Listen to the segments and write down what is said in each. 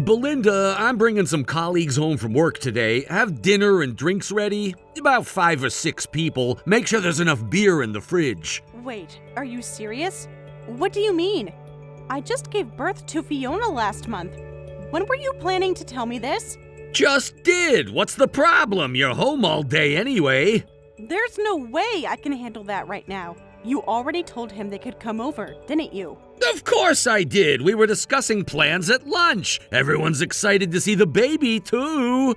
Belinda, I'm bringing some colleagues home from work today. Have dinner and drinks ready. About 5 or 6 people. Make sure there's enough beer in the fridge. Wait, are you serious? What do you mean? I just gave birth to Fiona last month. When were you planning to tell me this? Just did. What's the problem? You're home all day anyway. There's no way I can handle that right now. You already told him they could come over, didn't you? Of course I did. We were discussing plans at lunch. Everyone's excited to see the baby, too.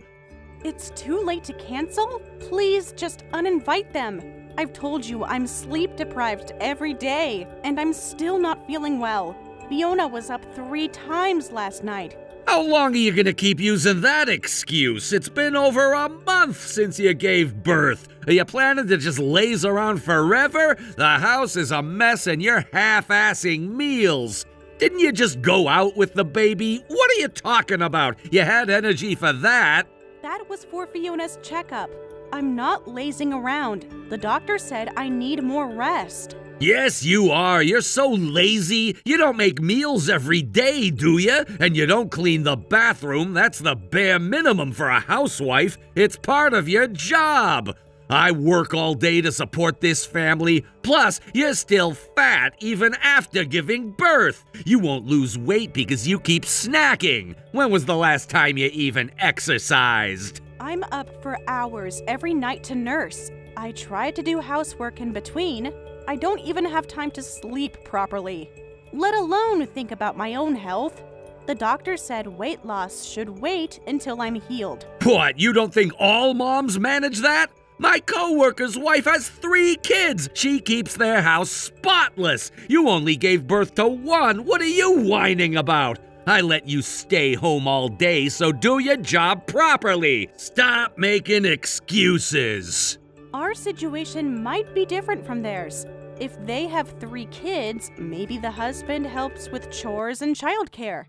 It's too late to cancel? Please just uninvite them. I've told you I'm sleep deprived every day, and I'm still not feeling well. Fiona was up 3 times last night. How long are you gonna keep using that excuse? It's been over a month since you gave birth. Are you planning to just laze around forever? The house is a mess and you're half-assing meals. Didn't you just go out with the baby? What are you talking about? You had energy for that. That was for Fiona's checkup. I'm not lazing around. The doctor said I need more rest. Yes, you are. You're so lazy. You don't make meals every day, do you? And you don't clean the bathroom. That's the bare minimum for a housewife. It's part of your job. I work all day to support this family. Plus, you're still fat even after giving birth. You won't lose weight because you keep snacking. When was the last time you even exercised? I'm up for hours every night to nurse. I try to do housework in between. I don't even have time to sleep properly, let alone think about my own health. The doctor said weight loss should wait until I'm healed. What, you don't think all moms manage that? My coworker's wife has 3 kids. She keeps their house spotless. You only gave birth to 1. What are you whining about? I let you stay home all day, so do your job properly. Stop making excuses. Our situation might be different from theirs. If they have 3 kids, maybe the husband helps with chores and childcare.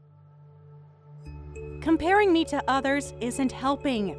Comparing me to others isn't helping.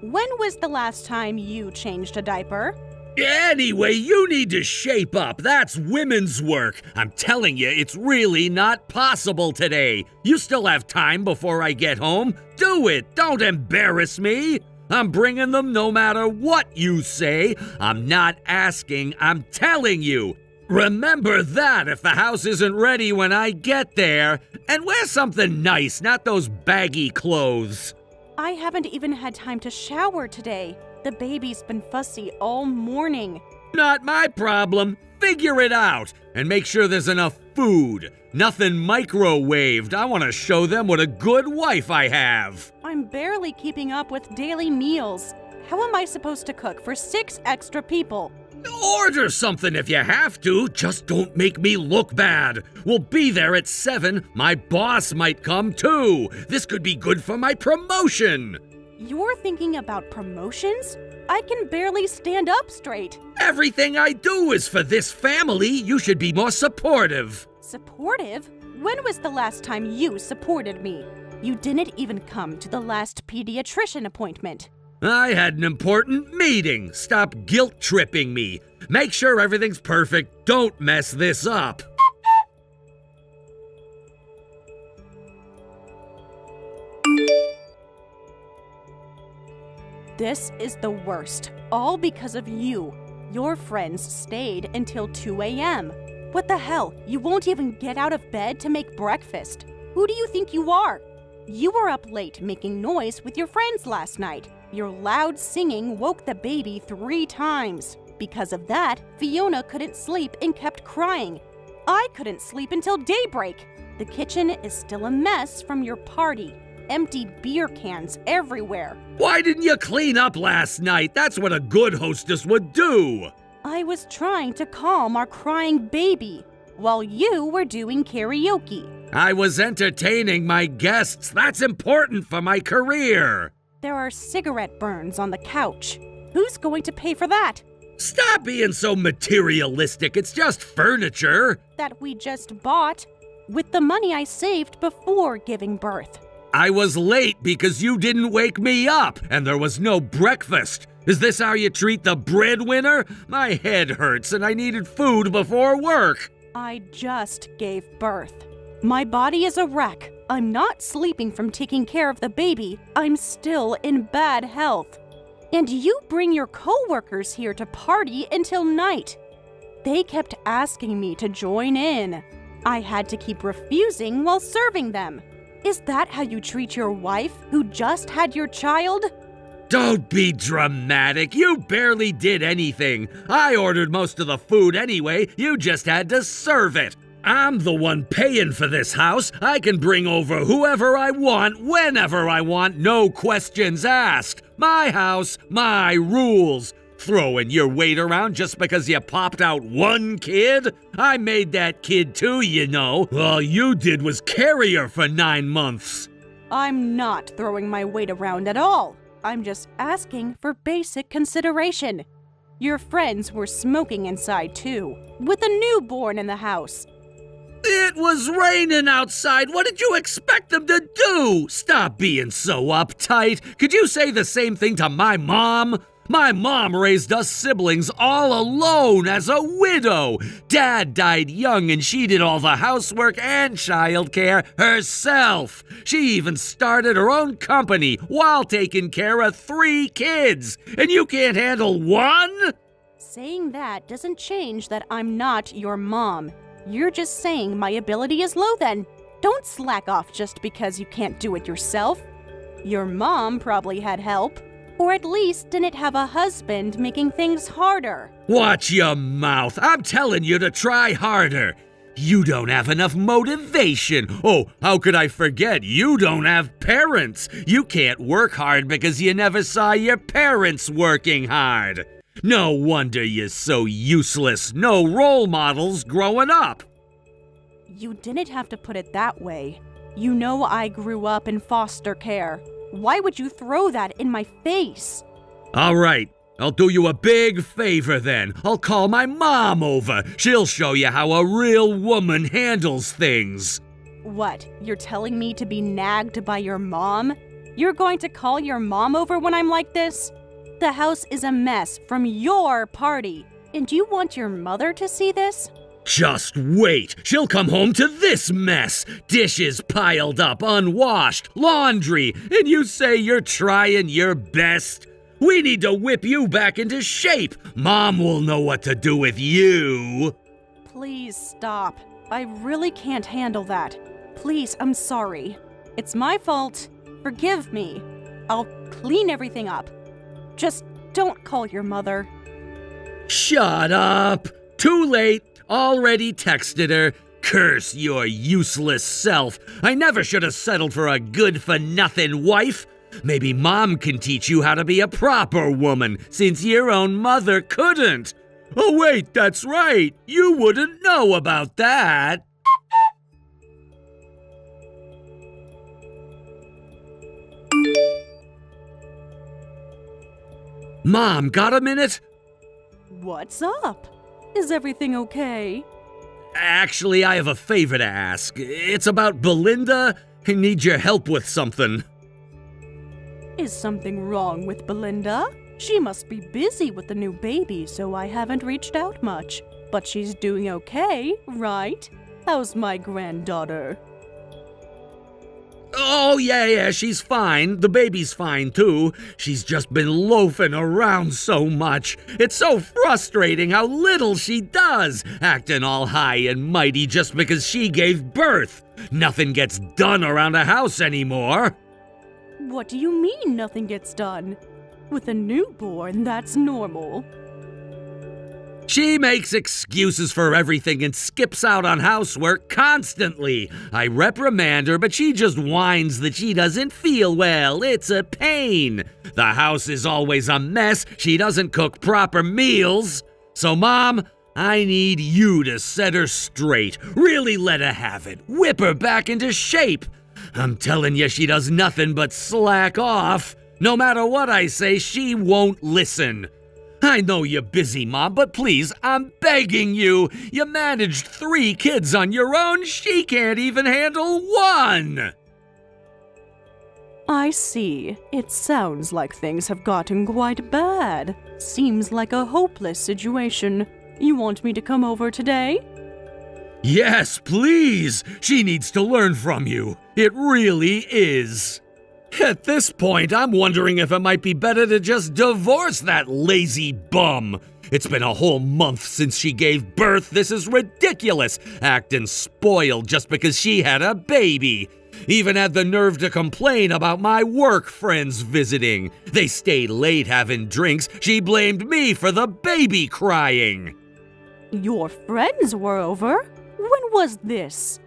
When was the last time you changed a diaper? Anyway, you need to shape up. That's women's work. I'm telling you, it's really not possible today. You still have time before I get home. Do it. Don't embarrass me. I'm bringing them no matter what you say. I'm not asking, I'm telling you. Remember that if the house isn't ready when I get there. And wear something nice, not those baggy clothes. I haven't even had time to shower today. The baby's been fussy all morning. Not my problem. Figure it out. And make sure there's enough food. Nothing microwaved. I want to show them what a good wife I have. I'm barely keeping up with daily meals. How am I supposed to cook for 6 extra people? Order something if you have to. Just don't make me look bad. We'll be there at 7. My boss might come too. This could be good for my promotion. You're thinking about promotions? I can barely stand up straight. Everything I do is for this family. You should be more supportive. Supportive? When was the last time you supported me? You didn't even come to the last pediatrician appointment. I had an important meeting. Stop guilt-tripping me. Make sure everything's perfect. Don't mess this up. This is the worst. All because of you. Your friends stayed until 2 a.m. What the hell? You won't even get out of bed to make breakfast. Who do you think you are? You were up late making noise with your friends last night. Your loud singing woke the baby 3 times. Because of that, Fiona couldn't sleep and kept crying. I couldn't sleep until daybreak. The kitchen is still a mess from your party. Empty beer cans everywhere. Why didn't you clean up last night? That's what a good hostess would do. I was trying to calm our crying baby while you were doing karaoke. I was entertaining my guests. That's important for my career. There are cigarette burns on the couch. Who's going to pay for that? Stop being so materialistic. It's just furniture. That we just bought with the money I saved before giving birth. I was late because you didn't wake me up, and there was no breakfast. Is this how you treat the breadwinner? My head hurts and I needed food before work. I just gave birth. My body is a wreck. I'm not sleeping from taking care of the baby. I'm still in bad health. And you bring your coworkers here to party until night. They kept asking me to join in. I had to keep refusing while serving them. Is that how you treat your wife who just had your child? Don't be dramatic. You barely did anything. I ordered most of the food anyway. You just had to serve it. I'm the one paying for this house. I can bring over whoever I want, whenever I want, no questions asked. My house, my rules. Throwing your weight around just because you popped out one kid? I made that kid too, you know. All you did was carry her for 9 months. I'm not throwing my weight around at all. I'm just asking for basic consideration. Your friends were smoking inside too, with a newborn in the house. It was raining outside. What did you expect them to do? Stop being so uptight. Could you say the same thing to my mom? My mom raised us siblings all alone as a widow. Dad died young and she did all the housework and childcare herself. She even started her own company while taking care of 3 kids. And you can't handle 1? Saying that doesn't change that I'm not your mom. You're just saying my ability is low then. Don't slack off just because you can't do it yourself. Your mom probably had help. Or at least didn't have a husband making things harder. Watch your mouth. I'm telling you to try harder. You don't have enough motivation. Oh, how could I forget? You don't have parents. You can't work hard because you never saw your parents working hard. No wonder you're so useless. No role models growing up. You didn't have to put it that way. You know I grew up in foster care. Why would you throw that in my face? All right, I'll do you a big favor then. I'll call my mom over. She'll show you how a real woman handles things. What, you're telling me to be nagged by your mom? You're going to call your mom over when I'm like this? The house is a mess from your party. And you want your mother to see this? Just wait. She'll come home to this mess. Dishes piled up, unwashed, laundry, and you say you're trying your best? We need to whip you back into shape. Mom will know what to do with you. Please stop. I really can't handle that. Please, I'm sorry. It's my fault. Forgive me. I'll clean everything up. Just don't call your mother. Shut up. Too late. Already texted her. Curse your useless self. I never should have settled for a good-for-nothing wife. Maybe Mom can teach you how to be a proper woman, since your own mother couldn't. Oh wait, that's right. You wouldn't know about that. Mom, got a minute? What's up? Is everything okay? Actually, I have a favor to ask. It's about Belinda. I need your help with something. Is something wrong with Belinda? She must be busy with the new baby, so I haven't reached out much. But she's doing okay, right? How's my granddaughter? Oh, yeah, she's fine. The baby's fine, too. She's just been loafing around so much. It's so frustrating how little she does, acting all high and mighty just because she gave birth. Nothing gets done around the house anymore. What do you mean nothing gets done? With a newborn, that's normal. She makes excuses for everything and skips out on housework constantly. I reprimand her, but she just whines that she doesn't feel well. It's a pain. The house is always a mess. She doesn't cook proper meals. So, Mom, I need you to set her straight. Really let her have it. Whip her back into shape. I'm telling you, she does nothing but slack off. No matter what I say, she won't listen. I know you're busy, Mom, but please, I'm begging you. You managed 3 kids on your own. She can't even handle 1. I see. It sounds like things have gotten quite bad. Seems like a hopeless situation. You want me to come over today? Yes, please. She needs to learn from you. It really is. At this point, I'm wondering if it might be better to just divorce that lazy bum. It's been a whole month since she gave birth. This is ridiculous, acting spoiled just because she had a baby. Even had the nerve to complain about my work friends visiting. They stayed late having drinks. She blamed me for the baby crying. Your friends were over? When was this?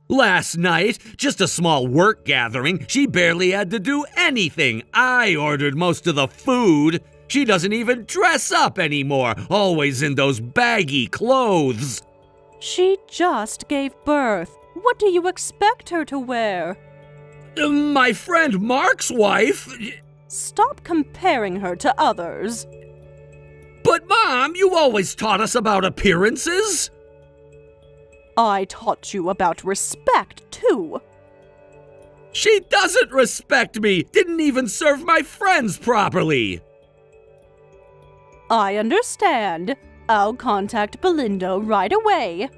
Last night, just a small work gathering. She barely had to do anything. I ordered most of the food. She doesn't even dress up anymore, always in those baggy clothes. She just gave birth. What do you expect her to wear? My friend Mark's wife. Stop comparing her to others. But Mom, you always taught us about appearances. I taught you about respect, too. She doesn't respect me. Didn't even serve my friends properly. I understand. I'll contact Belinda right away.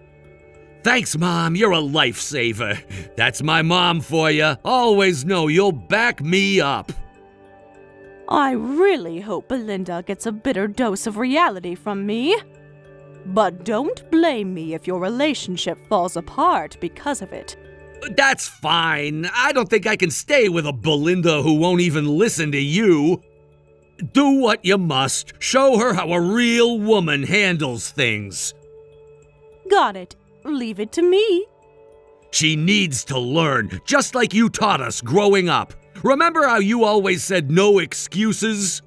Thanks, Mom. You're a lifesaver. That's my mom for you. Always know you'll back me up. I really hope Belinda gets a bitter dose of reality from me. But don't blame me if your relationship falls apart because of it. That's fine. I don't think I can stay with a Belinda who won't even listen to you. Do what you must. Show her how a real woman handles things. Got it. Leave it to me. She needs to learn, just like you taught us growing up. Remember how you always said no excuses?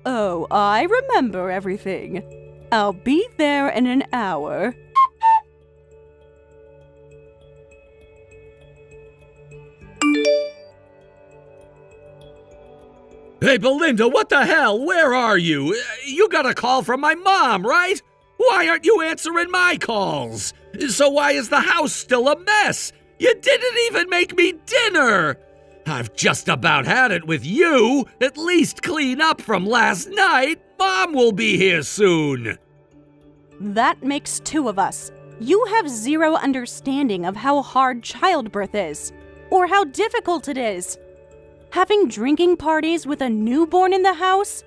Oh, I remember everything. I'll be there in an hour. Hey, Belinda, what the hell? Where are you? You got a call from my mom, right? Why aren't you answering my calls? So why is the house still a mess? You didn't even make me dinner! I've just about had it with you. At least clean up from last night. Mom will be here soon. That makes two of us. You have zero understanding of how hard childbirth is, or how difficult it is. Having drinking parties with a newborn in the house?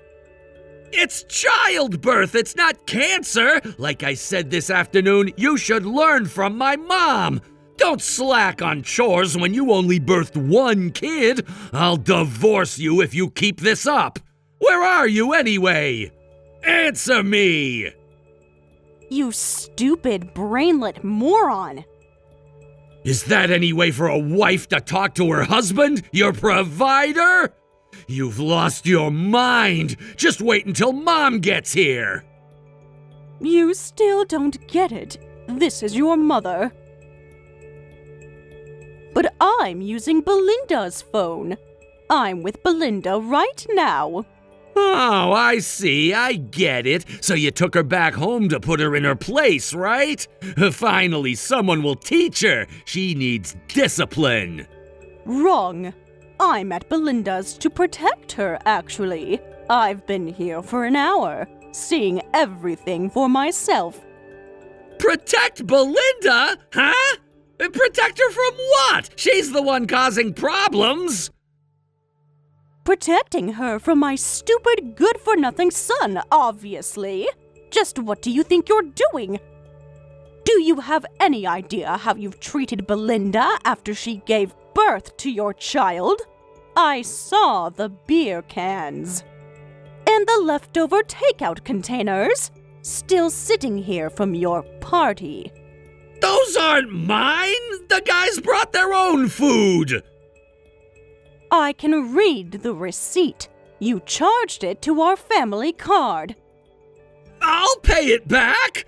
It's childbirth, it's not cancer. Like I said this afternoon, you should learn from my mom. Don't slack on chores when you only birthed one kid. I'll divorce you if you keep this up. Where are you anyway? Answer me! You stupid, brainlet moron! Is that any way for a wife to talk to her husband, your provider? You've lost your mind. Just wait until Mom gets here. You still don't get it. This is your mother. But I'm using Belinda's phone. I'm with Belinda right now. Oh, I see. I get it. So you took her back home to put her in her place, right? Finally, someone will teach her. She needs discipline. Wrong. I'm at Belinda's to protect her, actually. I've been here for an hour, seeing everything for myself. Protect Belinda? Huh? Protect her from what? She's the one causing problems. Protecting her from my stupid, good-for-nothing son, obviously. Just what do you think you're doing? Do you have any idea how you've treated Belinda after she gave birth to your child? I saw the beer cans. And the leftover takeout containers, still sitting here from your party. Those aren't mine! The guys brought their own food! I can read the receipt. You charged it to our family card. I'll pay it back!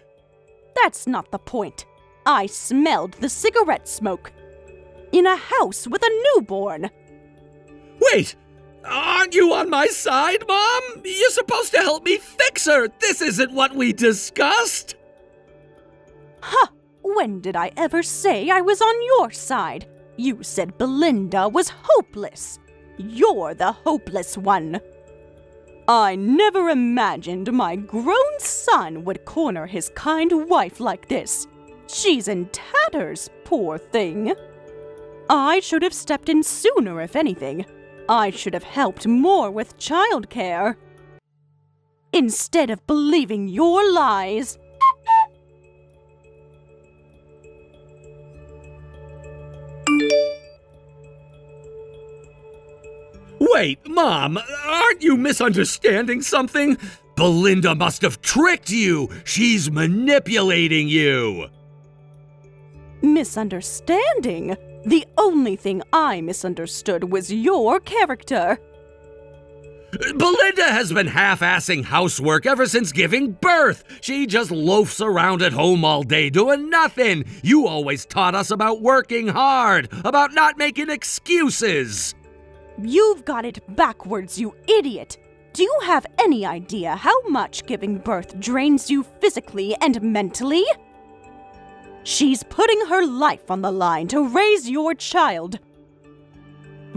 That's not the point. I smelled the cigarette smoke. In a house with a newborn. Wait! Aren't you on my side, Mom? You're supposed to help me fix her! This isn't what we discussed! Huh! When did I ever say I was on your side? You said Belinda was hopeless. You're the hopeless one. I never imagined my grown son would corner his kind wife like this. She's in tatters, poor thing. I should have stepped in sooner, if anything. I should have helped more with childcare. Instead of believing your lies. Wait, Mom, aren't you misunderstanding something? Belinda must have tricked you. She's manipulating you. Misunderstanding? The only thing I misunderstood was your character. Belinda has been half-assing housework ever since giving birth. She just loafs around at home all day doing nothing. You always taught us about working hard, about not making excuses. You've got it backwards, you idiot. Do you have any idea how much giving birth drains you physically and mentally? She's putting her life on the line to raise your child.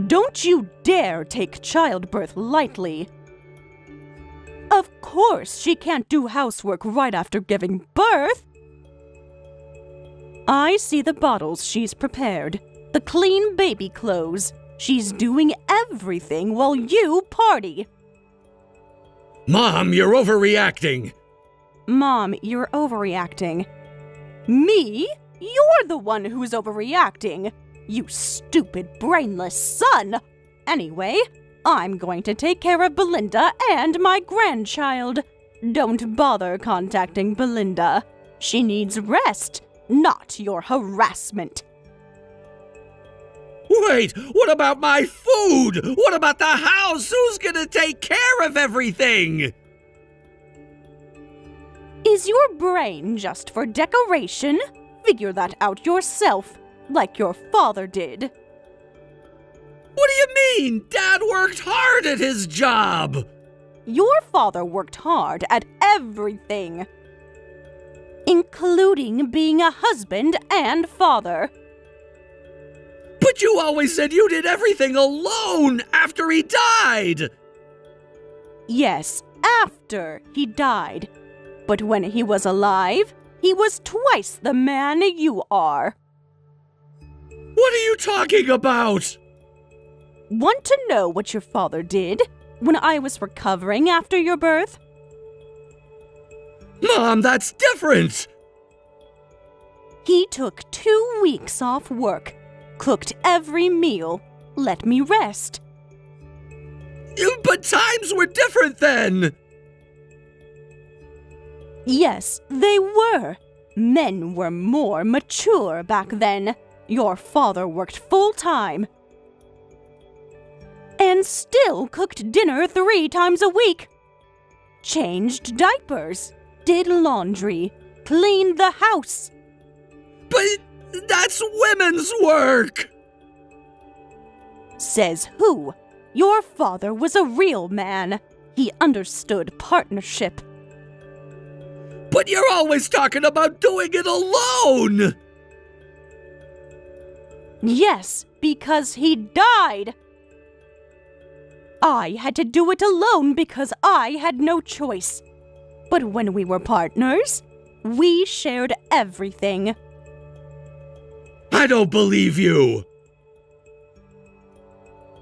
Don't you dare take childbirth lightly. Of course, she can't do housework right after giving birth. I see the bottles she's prepared, the clean baby clothes. She's doing everything while you party. Mom, you're overreacting. Mom, you're overreacting. Me? You're the one who's overreacting. You stupid, brainless son! Anyway, I'm going to take care of Belinda and my grandchild. Don't bother contacting Belinda. She needs rest, not your harassment. Wait, what about my food? What about the house? Who's gonna take care of everything? Is your brain just for decoration? Figure that out yourself, like your father did. What do you mean? Dad worked hard at his job. Your father worked hard at everything, including being a husband and father. But you always said you did everything alone after he died. Yes, after he died. But when he was alive, he was twice the man you are. What are you talking about? Want to know what your father did when I was recovering after your birth? Mom, that's different. He took 2 weeks off work, cooked every meal, let me rest. But times were different then. Yes, they were. Men were more mature back then. Your father worked full-time. And still cooked dinner 3 times a week. Changed diapers, did laundry, cleaned the house. But that's women's work. Says who? Your father was a real man. He understood partnership. But you're always talking about doing it alone. Yes, because he died. I had to do it alone because I had no choice. But when we were partners, we shared everything. I don't believe you.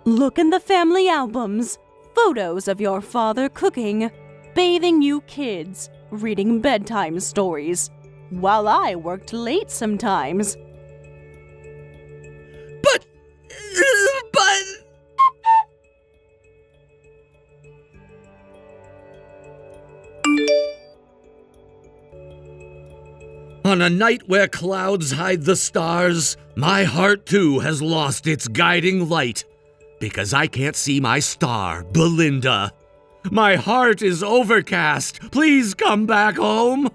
Look in the family albums. Photos of your father cooking, bathing you kids, reading bedtime stories, while I worked late sometimes. But... On a night where clouds hide the stars, my heart too has lost its guiding light. Because I can't see my star, Belinda. My heart is overcast. Please come back home.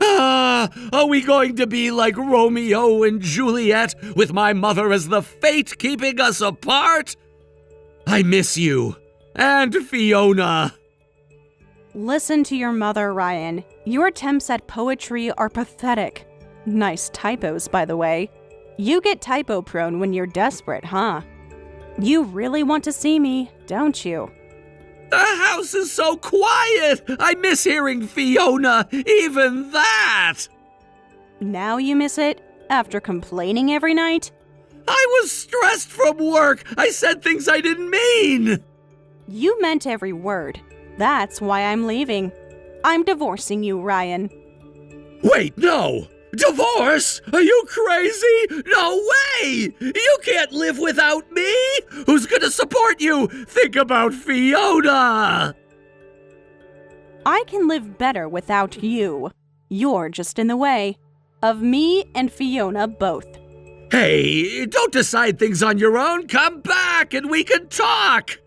Are we going to be like Romeo and Juliet, with my mother as the fate keeping us apart? I miss you. And Fiona. Listen to your mother, Ryan. Your attempts at poetry are pathetic. Nice typos, by the way. You get typo-prone when you're desperate, huh? You really want to see me, don't you? The house is so quiet. I miss hearing Fiona, even that. Now you miss it? After complaining every night? I was stressed from work. I said things I didn't mean. You meant every word. That's why I'm leaving. I'm divorcing you, Ryan. Wait, no! Divorce? Are you crazy? No way! You can't live without me! Who's gonna support you? Think about Fiona! I can live better without you. You're just in the way. Of me and Fiona both. Hey, don't decide things on your own. Come back and we can talk!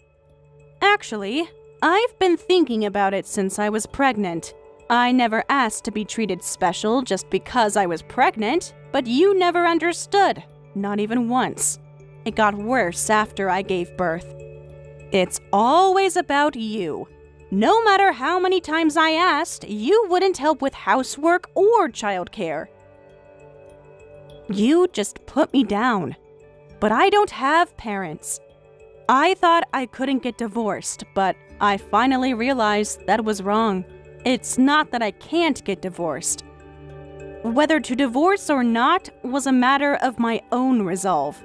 Actually, I've been thinking about it since I was pregnant. I never asked to be treated special just because I was pregnant, but you never understood. Not even once. It got worse after I gave birth. It's always about you. No matter how many times I asked, you wouldn't help with housework or childcare. You just put me down. But I don't have parents. I thought I couldn't get divorced, but I finally realized that was wrong. It's not that I can't get divorced. Whether to divorce or not was a matter of my own resolve.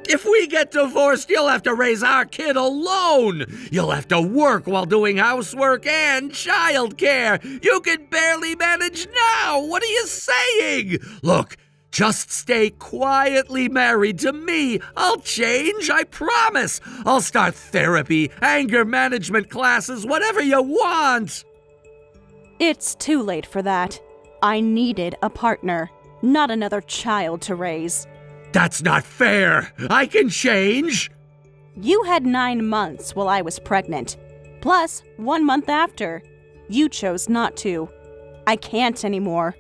If we get divorced, you'll have to raise our kid alone. You'll have to work while doing housework and childcare. You can barely manage now. What are you saying? Look, just stay quietly married to me. I'll change, I promise. I'll start therapy, anger management classes, whatever you want. It's too late for that. I needed a partner, not another child to raise. That's not fair. I can change. You had 9 months while I was pregnant, plus 1 month after. You chose not to. I can't anymore.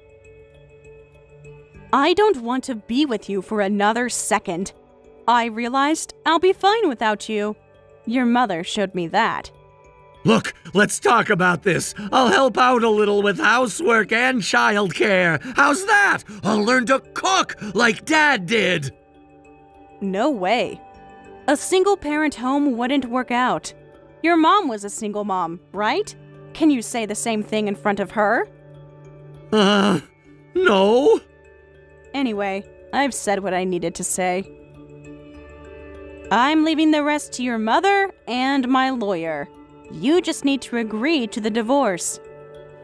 I don't want to be with you for another second. I realized I'll be fine without you. Your mother showed me that. Look, let's talk about this. I'll help out a little with housework and childcare. How's that? I'll learn to cook like Dad did. No way. A single-parent home wouldn't work out. Your mom was a single mom, right? Can you say the same thing in front of her? No. Anyway, I've said what I needed to say. I'm leaving the rest to your mother and my lawyer. You just need to agree to the divorce.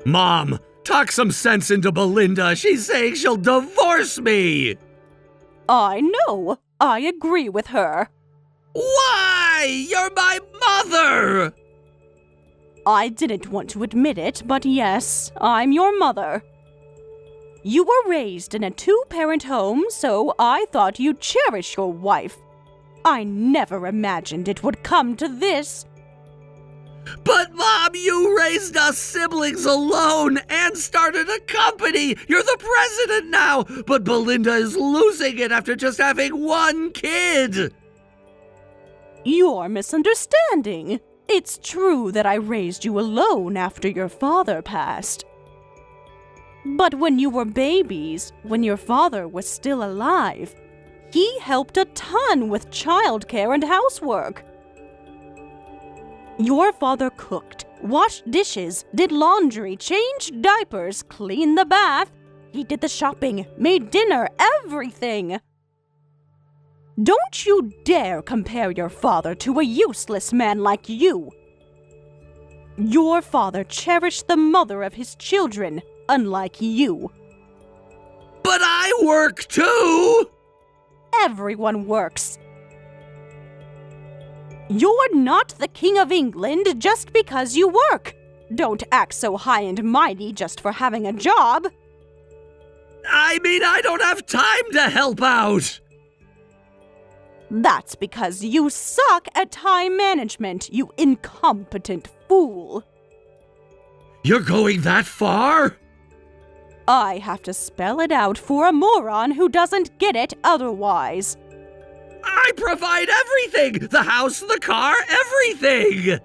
Mom, talk some sense into Belinda. She's saying she'll divorce me. I know. I agree with her. Why? You're my mother. I didn't want to admit it, but yes, I'm your mother. You were raised in a 2-parent home, so I thought you'd cherish your wife. I never imagined it would come to this. But, Mom, you raised us siblings alone and started a company. You're the president now, but Belinda is losing it after just having 1 kid. You're misunderstanding. It's true that I raised you alone after your father passed. But when you were babies, when your father was still alive, he helped a ton with childcare and housework. Your father cooked, washed dishes, did laundry, changed diapers, cleaned the bath. He did the shopping, made dinner, everything. Don't you dare compare your father to a useless man like you. Your father cherished the mother of his children, unlike you. But I work too! Everyone works. You're not the King of England just because you work. Don't act so high and mighty just for having a job. I mean, I don't have time to help out. That's because you suck at time management, you incompetent fool. You're going that far? I have to spell it out for a moron who doesn't get it otherwise. I provide everything! The house, the car, everything!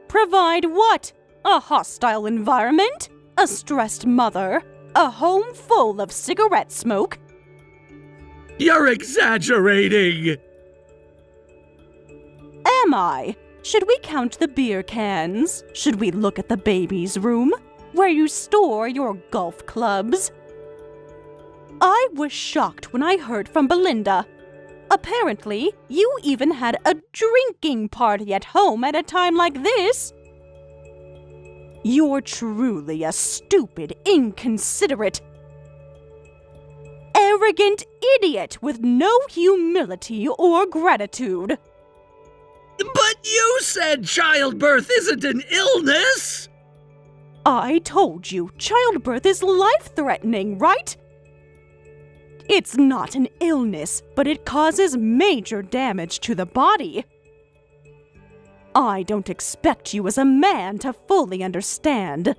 Provide what? A hostile environment? A stressed mother? A home full of cigarette smoke? You're exaggerating! Am I? Should we count the beer cans? Should we look at the baby's room? Where you store your golf clubs? I was shocked when I heard from Belinda. Apparently, you even had a drinking party at home at a time like this. You're truly a stupid, inconsiderate, arrogant idiot with no humility or gratitude. But you said childbirth isn't an illness! I told you childbirth is life-threatening, right? It's not an illness, but it causes major damage to the body. I don't expect you as a man to fully understand.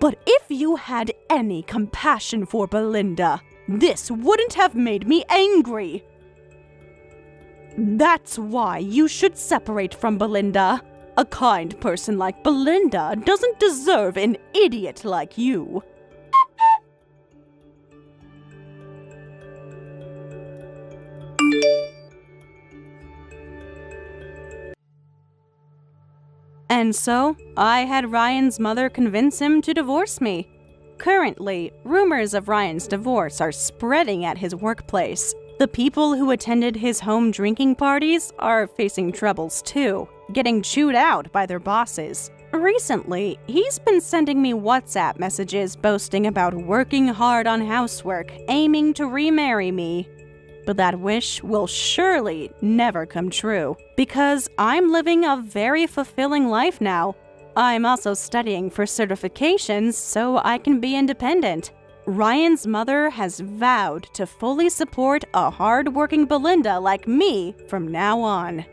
But if you had any compassion for Belinda, this wouldn't have made me angry. That's why you should separate from Belinda. A kind person like Belinda doesn't deserve an idiot like you. And so, I had Ryan's mother convince him to divorce me. Currently, rumors of Ryan's divorce are spreading at his workplace. The people who attended his home drinking parties are facing troubles too, getting chewed out by their bosses. Recently, he's been sending me WhatsApp messages boasting about working hard on housework, aiming to remarry me. But that wish will surely never come true, because I'm living a very fulfilling life now. I'm also studying for certifications so I can be independent. Ryan's mother has vowed to fully support a hard-working Belinda like me from now on.